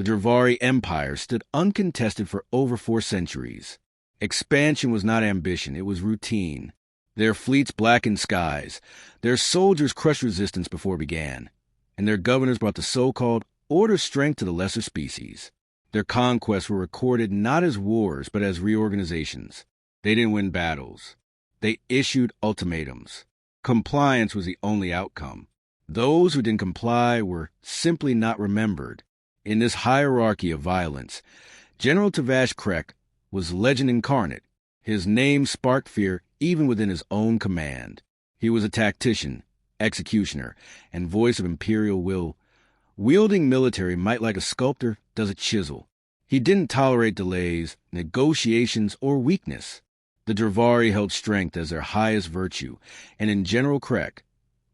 The Dravari Empire stood uncontested for over 4 centuries. Expansion was not ambition, it was routine. Their fleets blackened skies, their soldiers crushed resistance before it began, and their governors brought the so-called order strength to the lesser species. Their conquests were recorded not as wars, but as reorganizations. They didn't win battles. They issued ultimatums. Compliance was the only outcome. Those who didn't comply were simply not remembered. In this hierarchy of violence, General Tavash Krek was legend incarnate. His name sparked fear even within his own command. He was a tactician, executioner, and voice of imperial will, wielding military might like a sculptor does a chisel. He didn't tolerate delays, negotiations, or weakness. The Dravari held strength as their highest virtue, and in General Krek,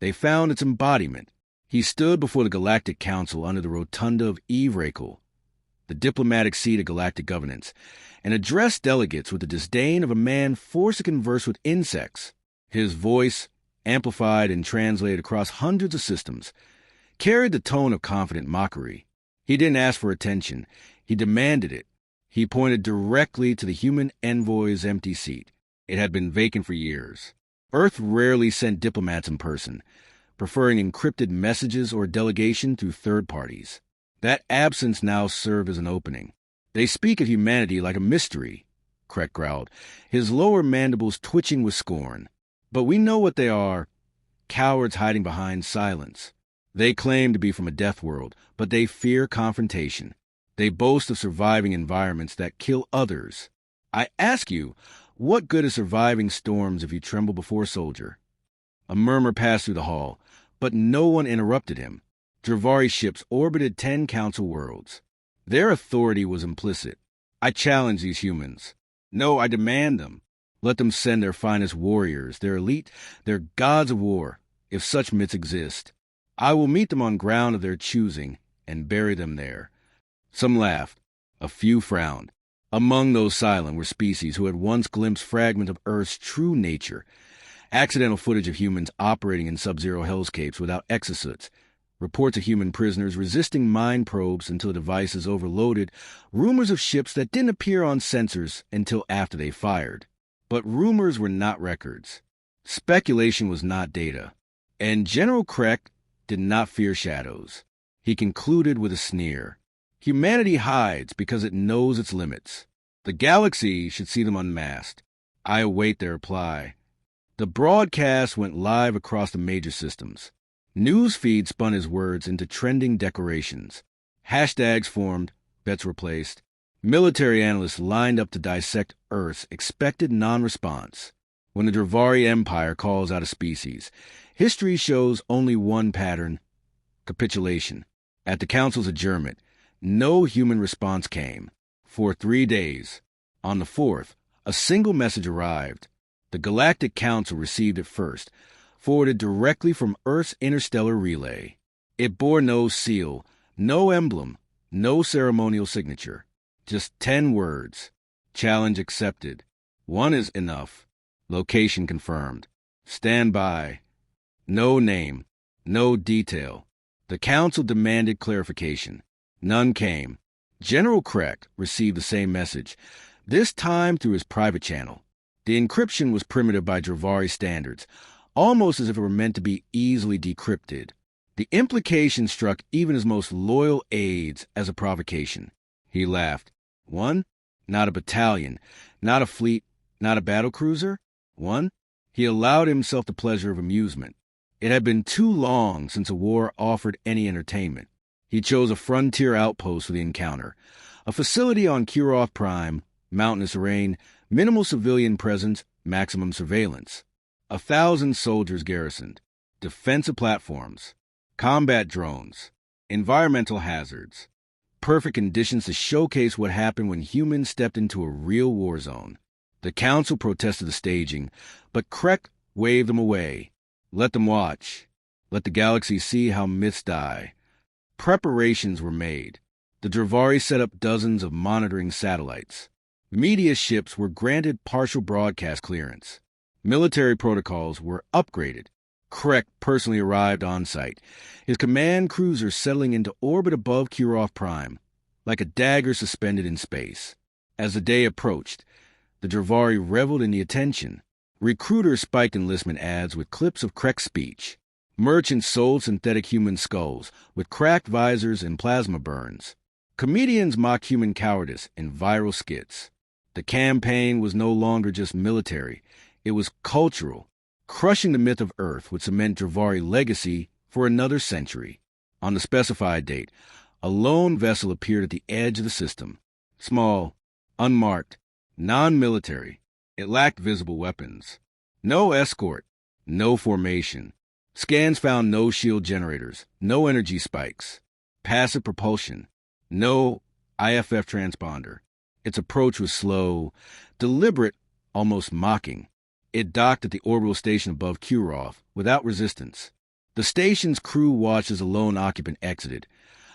they found its embodiment. He stood before the Galactic Council under the rotunda of Eve Rakel, the diplomatic seat of galactic governance, and addressed delegates with the disdain of a man forced to converse with insects. His voice, amplified and translated across hundreds of systems, carried the tone of confident mockery. He didn't ask for attention, he demanded it. He pointed directly to the human envoy's empty seat. It had been vacant for years. Earth rarely sent diplomats in person, preferring encrypted messages or delegation through third parties. That absence now served as an opening. They speak of humanity like a mystery, Krek growled, his lower mandibles twitching with scorn. But we know what they are, cowards hiding behind silence. They claim to be from a death world, but they fear confrontation. They boast of surviving environments that kill others. I ask you, what good is surviving storms if you tremble before a soldier? A murmur passed through the hall, but no one interrupted him. Dravari ships orbited 10 council worlds. Their authority was implicit. I challenge these humans. No, I demand them. Let them send their finest warriors, their elite, their gods of war, if such myths exist. I will meet them on ground of their choosing and bury them there. Some laughed. A few frowned. Among those silent were species who had once glimpsed fragments of Earth's true nature, accidental footage of humans operating in sub-zero hellscapes without exosuits, reports of human prisoners resisting mind probes until the devices overloaded, rumors of ships that didn't appear on sensors until after they fired. But rumors were not records. Speculation was not data. And General Krek did not fear shadows. He concluded with a sneer. Humanity hides because it knows its limits. The galaxy should see them unmasked. I await their reply. The broadcast went live across the major systems. News feeds spun his words into trending decorations. Hashtags formed, bets were placed. Military analysts lined up to dissect Earth's expected non-response. When the Dravari Empire calls out a species, history shows only one pattern: capitulation. At the Council's adjournment, no human response came. For 3 days. On the 4th, a single message arrived. The Galactic Council received it first, forwarded directly from Earth's interstellar relay. It bore no seal, no emblem, no ceremonial signature. Just 10 words. Challenge accepted. 1 is enough. Location confirmed. Stand by. No name. No detail. The Council demanded clarification. None came. General Krek received the same message, this time through his private channel. The encryption was primitive by Dravari standards, almost as if it were meant to be easily decrypted. The implication struck even his most loyal aides as a provocation. He laughed. 1? Not a battalion, not a fleet, not a battlecruiser? 1? He allowed himself the pleasure of amusement. It had been too long since a war offered any entertainment. He chose a frontier outpost for the encounter, a facility on Kuroth Prime, mountainous terrain, minimal civilian presence, maximum surveillance. 1,000 soldiers garrisoned, defensive platforms, combat drones, environmental hazards. Perfect conditions to showcase what happened when humans stepped into a real war zone. The Council protested the staging, but Krek waved them away. Let them watch. Let the galaxy see how myths die. Preparations were made. The Dravari set up dozens of monitoring satellites. Media ships were granted partial broadcast clearance. Military protocols were upgraded. Krek personally arrived on site, his command cruiser settling into orbit above Kuroth Prime. like a dagger suspended in space. As the day approached, the Dravari reveled in the attention. Recruiters spiked enlistment ads with clips of Krek's speech. Merchants sold synthetic human skulls with cracked visors and plasma burns. Comedians mocked human cowardice in viral skits. The campaign was no longer just military. It was cultural. Crushing the myth of Earth would cement Dravari legacy for another century. On the specified date, a lone vessel appeared at the edge of the system. Small, unmarked, non-military. It lacked visible weapons. No escort, no formation. Scans found no shield generators, no energy spikes, passive propulsion, no IFF transponder. Its approach was slow, deliberate, almost mocking. It docked at the orbital station above Kurov, without resistance. The station's crew watched as a lone occupant exited.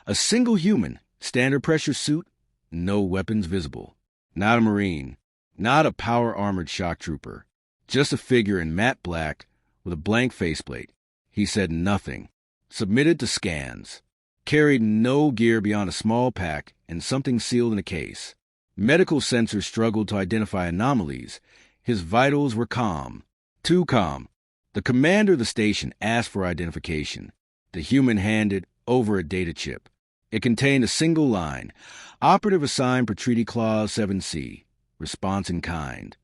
A single human, standard pressure suit, no weapons visible. Not a Marine, not a power-armored shock trooper. Just a figure in matte black with a blank faceplate. He said nothing. Submitted to scans. Carried no gear beyond a small pack and something sealed in a case. Medical sensors struggled to identify anomalies. His vitals were calm. Too calm. The commander of the station asked for identification. The human handed over a data chip. It contained a single line. Operative assigned per Treaty Clause 7C. Response in kind.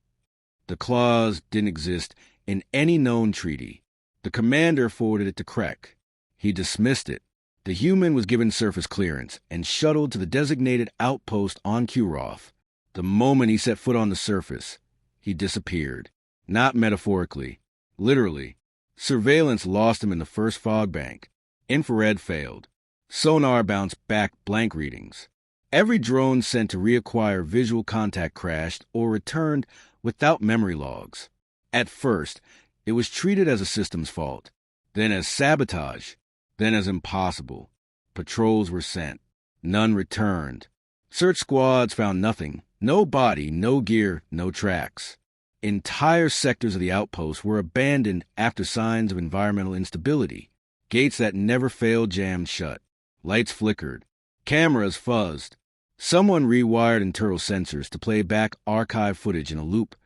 The clause didn't exist in any known treaty. The commander forwarded it to Krek. He dismissed it. The human was given surface clearance and shuttled to the designated outpost on Kurov. The moment he set foot on the surface, he disappeared. Not metaphorically. Literally. Surveillance lost him in the first fog bank. Infrared failed. Sonar bounced back blank readings. Every drone sent to reacquire visual contact crashed or returned without memory logs. At first, it was treated as a systems fault, then as sabotage, then as impossible. Patrols were sent. None returned. Search squads found nothing. No body, no gear, no tracks. Entire sectors of the outpost were abandoned after signs of environmental instability. Gates that never failed jammed shut. Lights flickered. Cameras fuzzed. Someone rewired internal sensors to play back archive footage in a loop.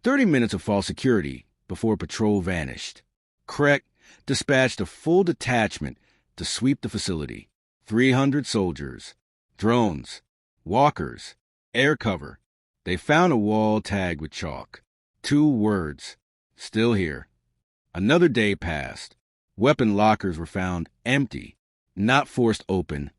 30 minutes of false security before patrol vanished. Krek dispatched a full detachment to sweep the facility. 300 soldiers, drones, walkers, air cover. They found a wall tagged with chalk. 2 words. Still here. Another day passed. Weapon lockers were found empty, not forced open.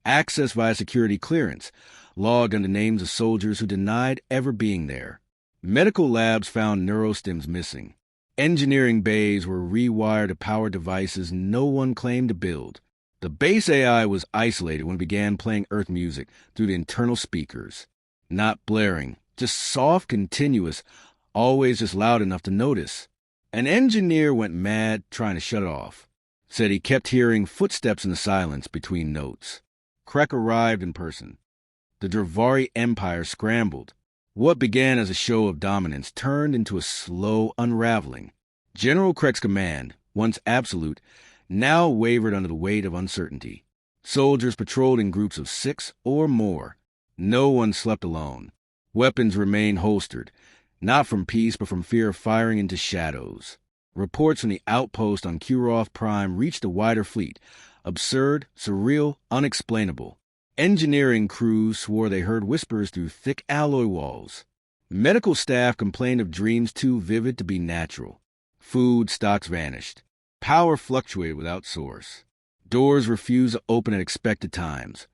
Access via security clearance, logged under names of soldiers who denied ever being there. Medical labs found neurostims missing. Engineering bays were rewired to power devices no one claimed to build. The base AI was isolated when it began playing Earth music through the internal speakers. Not blaring, just soft, continuous, always just loud enough to notice. An engineer went mad trying to shut it off. Said he kept hearing footsteps in the silence between notes. Krek arrived in person. The Dravari Empire scrambled. What began as a show of dominance turned into a slow unraveling. General Krek's command, once absolute, now wavered under the weight of uncertainty. Soldiers patrolled in groups of 6 or more. No one slept alone. Weapons remained holstered, not from peace but from fear of firing into shadows. Reports from the outpost on Kurov Prime reached a wider fleet. Absurd, surreal, unexplainable. Engineering crews swore they heard whispers through thick alloy walls. Medical staff complained of dreams too vivid to be natural. Food stocks vanished. Power fluctuated without source. Doors refused to open at expected times,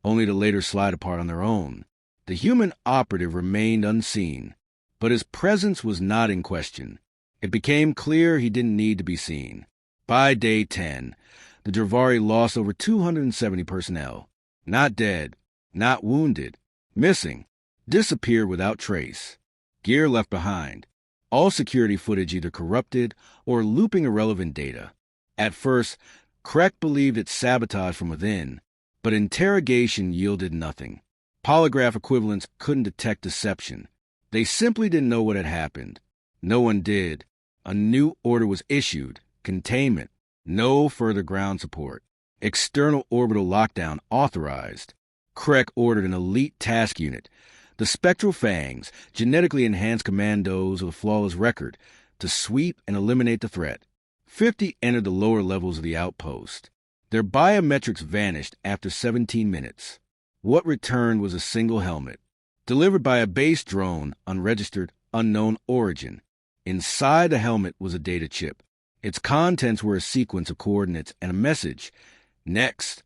only to later slide apart on their own. The human operative remained unseen, but his presence was not in question. It became clear he didn't need to be seen. By day 10, the Dravari lost over 270 personnel. Not dead, not wounded, missing, disappeared without trace. Gear left behind. All security footage either corrupted or looping irrelevant data. At first, Krek believed it sabotaged from within, but interrogation yielded nothing. Polygraph equivalents couldn't detect deception. They simply didn't know what had happened. No one did. A new order was issued. Containment. No further ground support. External orbital lockdown authorized. Krek ordered an elite task unit, the Spectral Fangs, genetically enhanced commandos with a flawless record, to sweep and eliminate the threat. 50 entered the lower levels of the outpost. Their biometrics vanished after 17 minutes. What returned was a single helmet, delivered by a base drone, unregistered, unknown origin. Inside the helmet was a data chip. Its contents were a sequence of coordinates and a message. Next.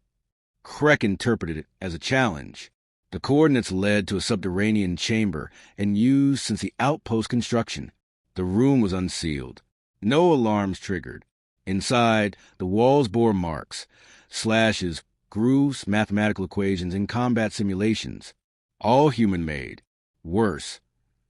Krek interpreted it as a challenge. The coordinates led to a subterranean chamber and used since the outpost construction. The room was unsealed. No alarms triggered. Inside, the walls bore marks, slashes, grooves, mathematical equations, and combat simulations. All human-made. Worse.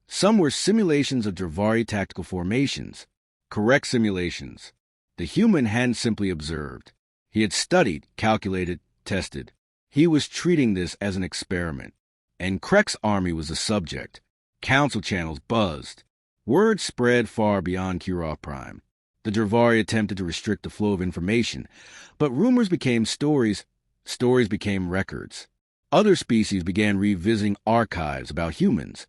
Some were simulations of Dravari tactical formations. Correct simulations. The human hadn't simply observed. He had studied, calculated, tested. He was treating this as an experiment. And Krek's army was the subject. Council channels buzzed. Word spread far beyond Kurov Prime. The Dravari attempted to restrict the flow of information, but rumors became stories, stories became records. Other species began revisiting archives about humans,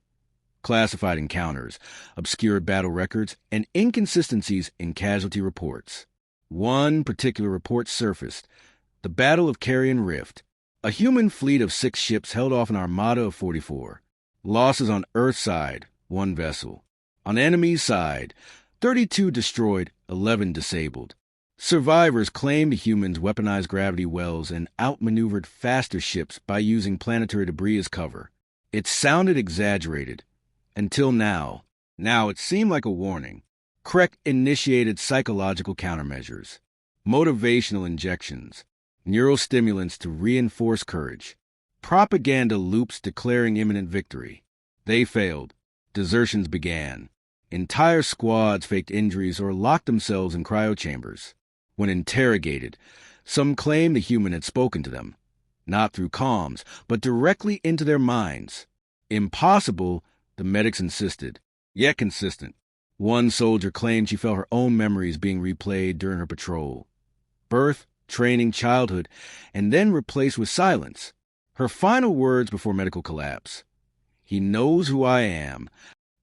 classified encounters, obscured battle records, and inconsistencies in casualty reports. One particular report surfaced, the Battle of Carrion Rift. A human fleet of 6 ships held off an armada of 44. Losses on Earth's side, 1 vessel. On enemy's side, 32 destroyed, 11 disabled. Survivors claimed the humans weaponized gravity wells and outmaneuvered faster ships by using planetary debris as cover. It sounded exaggerated. Until now. Now it seemed like a warning. Krek initiated psychological countermeasures. Motivational injections. Neurostimulants to reinforce courage. Propaganda loops declaring imminent victory. They failed. Desertions began. Entire squads faked injuries or locked themselves in cryochambers. When interrogated, some claimed the human had spoken to them, not through comms, but directly into their minds. Impossible, the medics insisted, yet consistent. One soldier claimed she felt her own memories being replayed during her patrol. Birth, training, childhood, and then replaced with silence. Her final words before medical collapse. He knows who I am.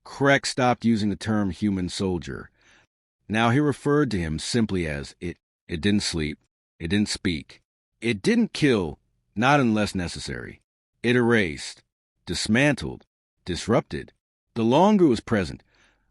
Krek stopped using the term human soldier. Now he referred to him simply as it. It didn't sleep. It didn't speak. It didn't kill, not unless necessary. It erased, dismantled, disrupted. The longer it was present,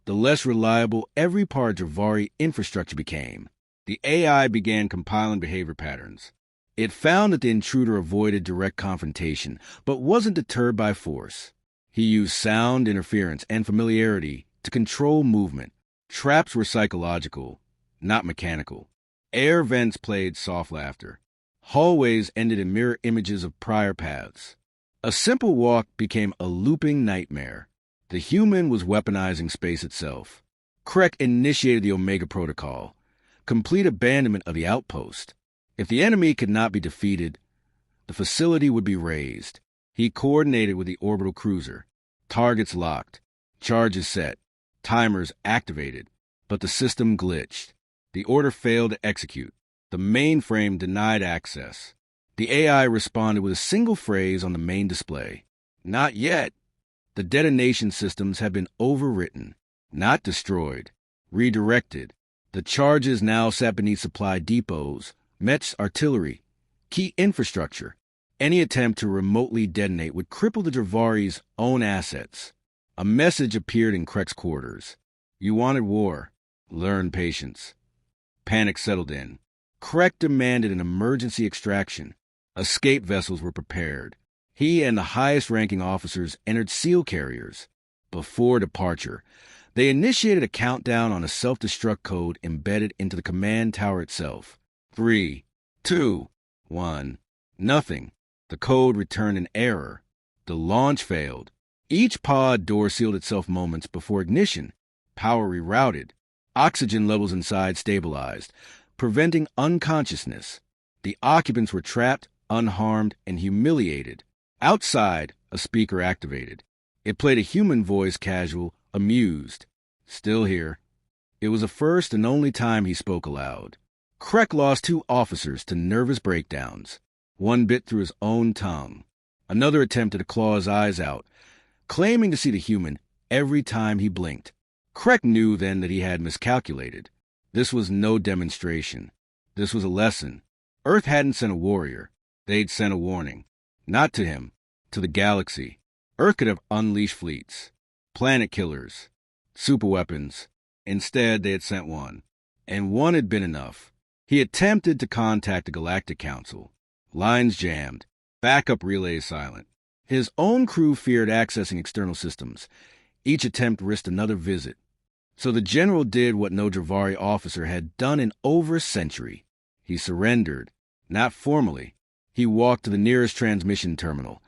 the less reliable every part of Dravari infrastructure became. The AI began compiling behavior patterns. It found that the intruder avoided direct confrontation, but wasn't deterred by force. He used sound interference and familiarity to control movement. Traps were psychological, not mechanical. Air vents played soft laughter. Hallways ended in mirror images of prior paths. A simple walk became a looping nightmare. The human was weaponizing space itself. Krek initiated the Omega Protocol, complete abandonment of the outpost. If the enemy could not be defeated, the facility would be razed. He coordinated with the orbital cruiser. Targets locked. Charges set. Timers activated. But the system glitched. The order failed to execute. The mainframe denied access. The AI responded with a single phrase on the main display. Not yet. The detonation systems have been overwritten, not destroyed, redirected. The charges now sat beneath supply depots, Met's artillery, key infrastructure. Any attempt to remotely detonate would cripple the Dravari's own assets. A message appeared in Krek's quarters. You wanted war. Learn patience. Panic settled in. Krek demanded an emergency extraction. Escape vessels were prepared. He and the highest-ranking officers entered SEAL carriers. Before departure, they initiated a countdown on a self-destruct code embedded into the command tower itself. 3, 2, 1. Nothing. The code returned an error. The launch failed. Each pod door sealed itself moments before ignition. Power rerouted. Oxygen levels inside stabilized, preventing unconsciousness. The occupants were trapped, unharmed, and humiliated. Outside, a speaker activated. It played a human voice, casual, amused. Still here. It was the first and only time he spoke aloud. Krek lost 2 officers to nervous breakdowns. One bit through his own tongue. Another attempted to claw his eyes out, claiming to see the human every time he blinked. Krek knew then that he had miscalculated. This was no demonstration. This was a lesson. Earth hadn't sent a warrior. They'd sent a warning. Not to him, to the galaxy. Earth could have unleashed fleets, planet killers, superweapons. Instead, they had sent one. And one had been enough. He attempted to contact the Galactic Council. Lines jammed. Backup relays silent. His own crew feared accessing external systems. Each attempt risked another visit. So the general did what no Dravari officer had done in over a century. He surrendered. Not formally. He walked to the nearest transmission terminal,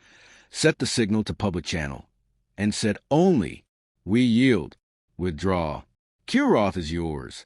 set the signal to public channel, and said only, "We yield. Withdraw. Kuroth is yours."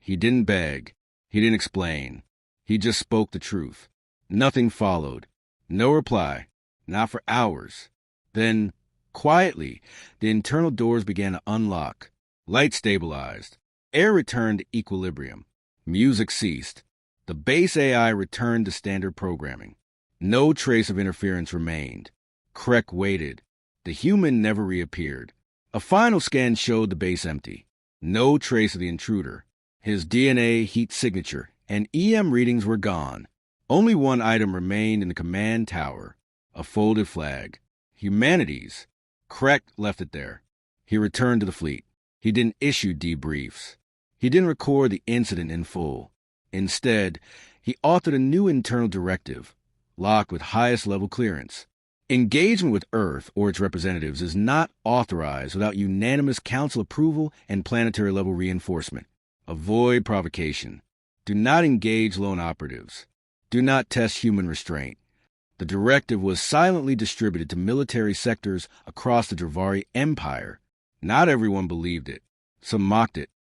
He didn't beg. He didn't explain. He just spoke the truth. Nothing followed. No reply. Not for hours. Then, quietly, the internal doors began to unlock. Light stabilized. Air returned to equilibrium. Music ceased. The base AI returned to standard programming. No trace of interference remained. Krek waited. The human never reappeared. A final scan showed the base empty. No trace of the intruder. His DNA, heat signature, and EM readings were gone. Only one item remained in the command tower, a folded flag. Humanities. Krek left it there. He returned to the fleet. He didn't issue debriefs. He didn't record the incident in full. Instead, he authored a new internal directive, locked with highest level clearance. Engagement with Earth or its representatives is not authorized without unanimous council approval and planetary level reinforcement. Avoid provocation. Do not engage lone operatives. Do not test human restraint. The directive was silently distributed to military sectors across the Dravari Empire. Not everyone believed it. Some mocked it.